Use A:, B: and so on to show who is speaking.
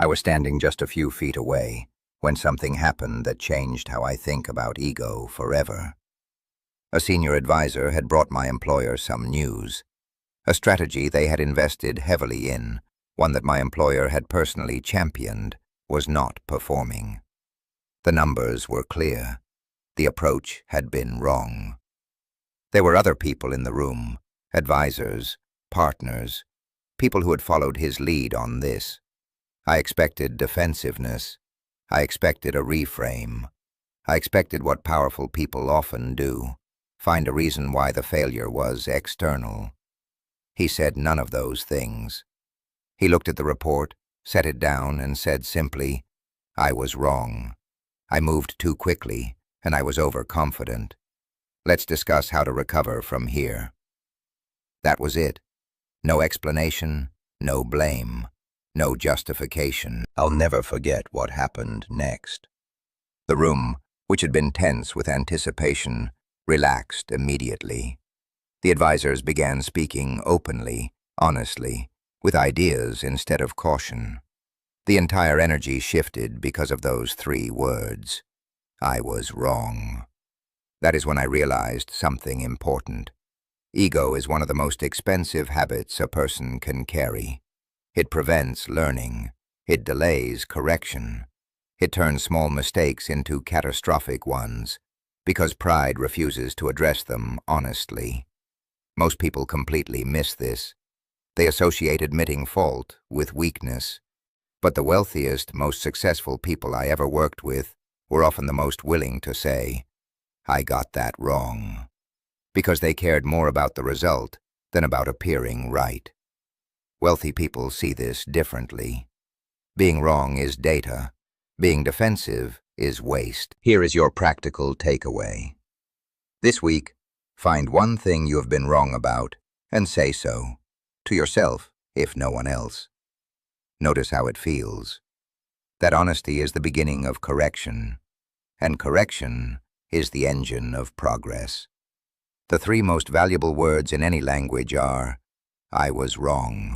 A: I was standing just a few feet away when something happened that changed how I think about ego forever. A senior advisor had brought my employer some news, a strategy they had invested heavily in, one that my employer had personally championed, was not performing. The numbers were clear. The approach had been wrong. There were other people in the room, advisors, partners, people who had followed his lead on this. I expected defensiveness. I expected a reframe. I expected what powerful people often do, find a reason why the failure was external. He said none of those things. He looked at the report, set it down, and said simply, "I was wrong. I moved too quickly, and I was overconfident. Let's discuss how to recover from here." That was it. No explanation, no blame, no justification. I'll never forget what happened next. The room, which had been tense with anticipation, relaxed immediately. The advisors began speaking openly, honestly, with ideas instead of caution. The entire energy shifted because of those 3 words. I was wrong. That is when I realized something important. Ego is one of the most expensive habits a person can carry. It prevents learning. It delays correction. It turns small mistakes into catastrophic ones because pride refuses to address them honestly. Most people completely miss this. They associate admitting fault with weakness. But the wealthiest, most successful people I ever worked with were often the most willing to say, "I got that wrong," because they cared more about the result than about appearing right. Wealthy people see this differently. Being wrong is data. Being defensive is waste. Here is your practical takeaway. This week, find one thing you have been wrong about and say so, to yourself, if no one else. Notice how it feels. That honesty is the beginning of correction, and correction is the engine of progress. The 3 most valuable words in any language are, "I was wrong,"